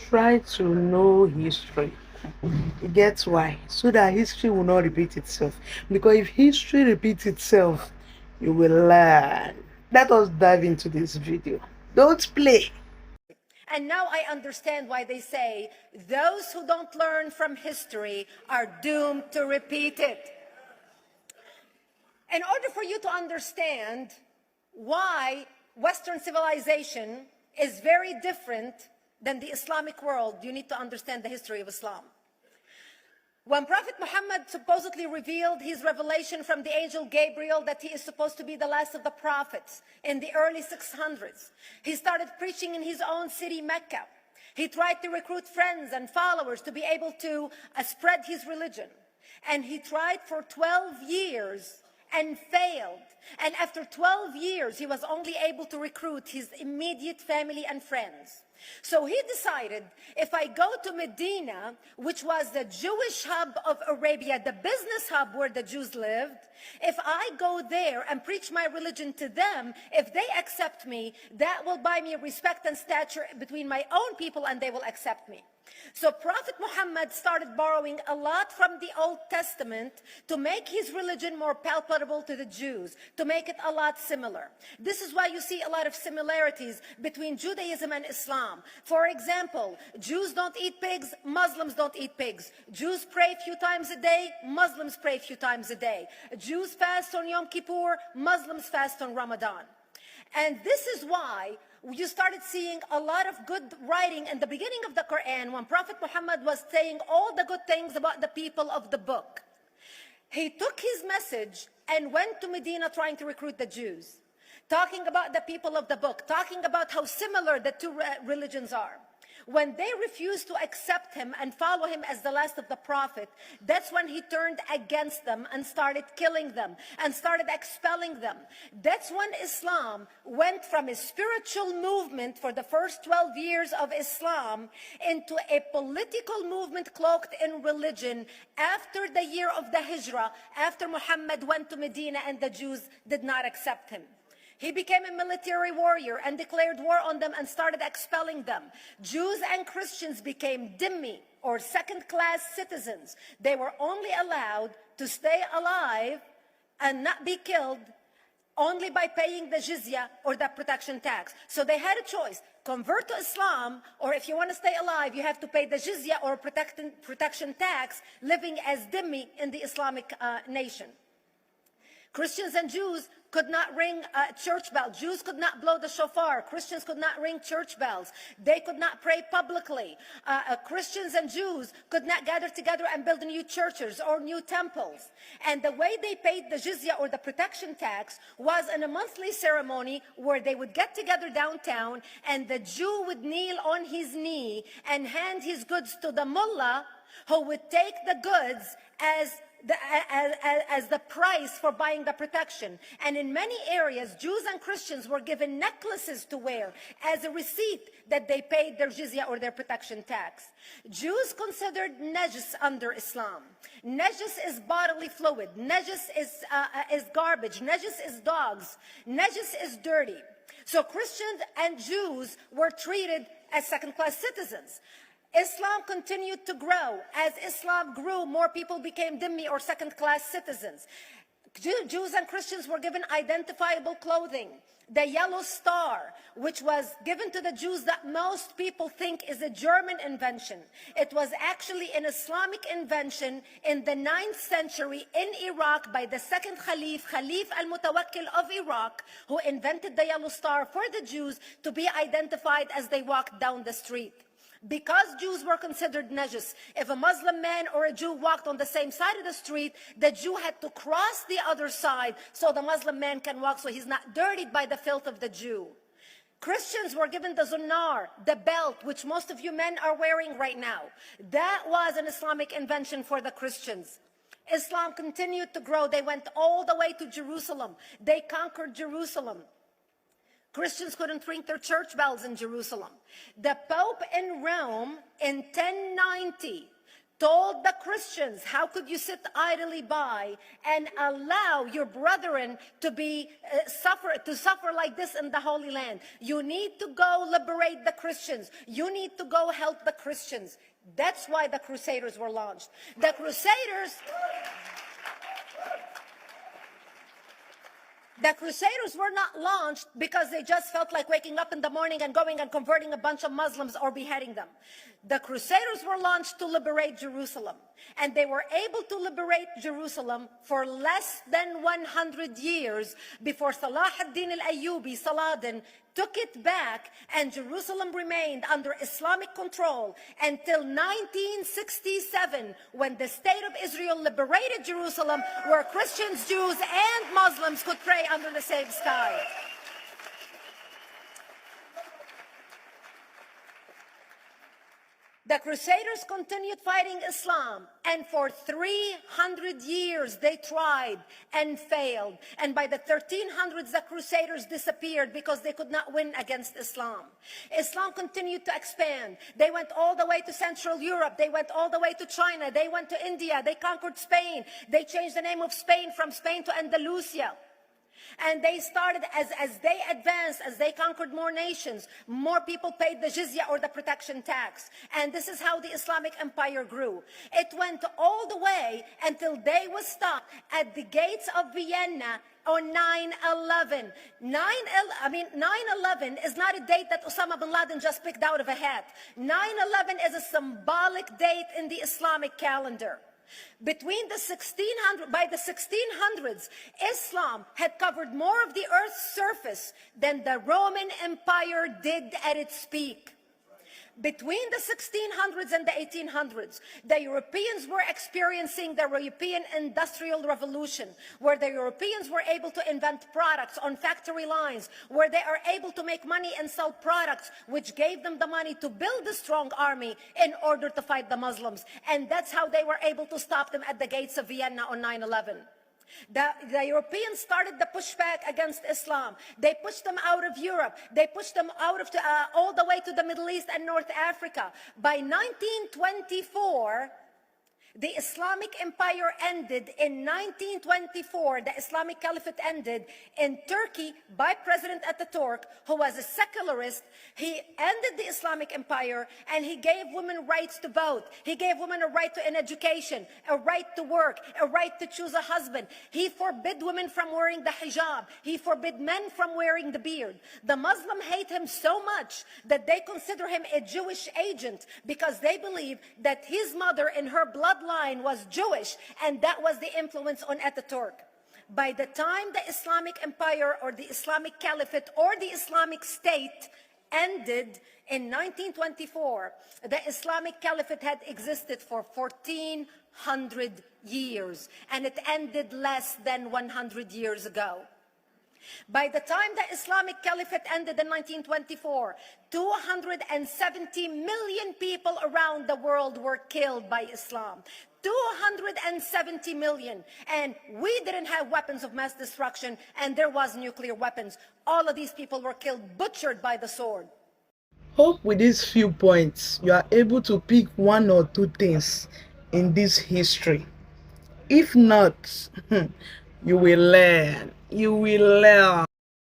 try to know history. You get why? So that history will not repeat itself. Because if history repeats itself, you will learn. Let us dive into this video. Don't play. And now I understand why they say those who don't learn from history are doomed to repeat it. In order for you to understand why Western civilization is very different than the Islamic world, you need to understand the history of Islam. When Prophet Muhammad supposedly revealed his revelation from the angel Gabriel that he is supposed to be the last of the prophets in the early 600s, he started preaching in his own city, Mecca. He tried to recruit friends and followers to be able to spread his religion. And he tried for 12 years and failed. And after 12 years, he was only able to recruit his immediate family and friends. So he decided, if I go to Medina, which was the Jewish hub of Arabia, the business hub where the Jews lived, if I go there and preach my religion to them, if they accept me, that will buy me respect and stature between my own people, and they will accept me. So Prophet Muhammad started borrowing a lot from the Old Testament to make his religion more palpable to the Jews, to make it a lot similar. This is why you see a lot of similarities between Judaism and Islam. For example, Jews don't eat pigs, Muslims don't eat pigs. Jews pray a few times a day, Muslims pray a few times a day. Jews fast on Yom Kippur, Muslims fast on Ramadan. And this is why you started seeing a lot of good writing in the beginning of the Quran when Prophet Muhammad was saying all the good things about the people of the book. He took his message and went to Medina trying to recruit the Jews, talking about the people of the book, talking about how similar the two religions are. When they refused to accept him and follow him as the last of the prophet, that's when he turned against them and started killing them and started expelling them. That's when Islam went from a spiritual movement for the first 12 years of Islam into a political movement cloaked in religion after the year of the Hijrah, after Muhammad went to Medina and the Jews did not accept him. He became a military warrior and declared war on them and started expelling them. Jews and Christians became dhimmi, or second-class citizens. They were only allowed to stay alive and not be killed only by paying the jizya, or the protection tax. So they had a choice: convert to Islam, or if you want to stay alive, you have to pay the jizya or protection tax, living as dhimmi in the Islamic nation. Christians and Jews could not ring church bells. Jews could not blow the shofar. Christians could not ring church bells. They could not pray publicly. Christians and Jews could not gather together and build new churches or new temples. And the way they paid the jizya, or the protection tax, was in a monthly ceremony where they would get together downtown and the Jew would kneel on his knee and hand his goods to the mullah, who would take the goods as the price for buying the protection. And in many areas, Jews and Christians were given necklaces to wear as a receipt that they paid their jizya, or their protection tax. Jews considered najis under Islam. Najis is bodily fluid. Najis is garbage. Najis is dogs. Najis is dirty. So Christians and Jews were treated as second-class citizens. Islam continued to grow. As Islam grew, more people became dhimmi, or second-class citizens. Jews and Christians were given identifiable clothing. The yellow star, which was given to the Jews, that most people think is a German invention. It was actually an Islamic invention in the 9th century in Iraq by the second Khalif al-Mutawakkil of Iraq, who invented the yellow star for the Jews to be identified as they walked down the street. Because Jews were considered najis, if a Muslim man or a Jew walked on the same side of the street, the Jew had to cross the other side so the Muslim man can walk, so he's not dirtied by the filth of the Jew. Christians were given the zunar, the belt, which most of you men are wearing right now. That was an Islamic invention for the Christians. Islam continued to grow. They went all the way to Jerusalem. They conquered Jerusalem. Christians couldn't ring their church bells in Jerusalem. The Pope in Rome in 1090 told the Christians, how could you sit idly by and allow your brethren to be suffer like this in the Holy Land? You need to go liberate the Christians. You need to go help the Christians. That's why the Crusaders were launched. The Crusaders were not launched because they just felt like waking up in the morning and going and converting a bunch of Muslims or beheading them. The Crusaders were launched to liberate Jerusalem. And they were able to liberate Jerusalem for less than 100 years before Salah ad-Din al-Ayyubi, Saladin, took it back, and Jerusalem remained under Islamic control until 1967, when the State of Israel liberated Jerusalem, where Christians, Jews, and Muslims could pray under the same sky. The Crusaders continued fighting Islam, and for 300 years they tried and failed. And by the 1300s, the Crusaders disappeared because they could not win against Islam. Islam continued to expand. They went all the way to Central Europe. They went all the way to China. They went to India. They conquered Spain. They changed the name of Spain from Spain to Andalusia. And they started, as they advanced, as they conquered more nations, more people paid the jizya, or the protection tax. And this is how the Islamic Empire grew. It went all the way until they was stopped at the gates of Vienna on 9/11. 9/11 is not a date that Osama bin Laden just picked out of a hat. 9/11 is a symbolic date in the Islamic calendar. Between the 1600s, Islam had covered more of the earth's surface than the Roman Empire did at its peak. Between the 1600s and the 1800s, the Europeans were experiencing the European Industrial Revolution, where the Europeans were able to invent products on factory lines, where they are able to make money and sell products, which gave them the money to build a strong army in order to fight the Muslims. And that's how they were able to stop them at the gates of Vienna on 9/11. The Europeans started the pushback against Islam. They pushed them out of Europe. They pushed them out of all the way to the Middle East and North Africa. By 1924, the Islamic Empire ended. In 1924, the Islamic Caliphate ended in Turkey by President Ataturk, who was a secularist. He ended the Islamic Empire, and he gave women rights to vote. He gave women a right to an education, a right to work, a right to choose a husband. He forbid women from wearing the hijab. He forbid men from wearing the beard. The Muslims hate him so much that they consider him a Jewish agent, because they believe that his mother in her bloodline was Jewish, and that was the influence on Ataturk. By the time the Islamic Empire, or the Islamic Caliphate, or the Islamic State ended in 1924, the Islamic Caliphate had existed for 1400 years, and it ended less than 100 years ago. By the time the Islamic Caliphate ended in 1924, 270 million people around the world were killed by Islam. 270 million. And we didn't have weapons of mass destruction, and there was nuclear weapons. All of these people were killed, butchered by the sword. Hope with these few points, you are able to pick one or two things in this history. If not, you will learn. You will learn.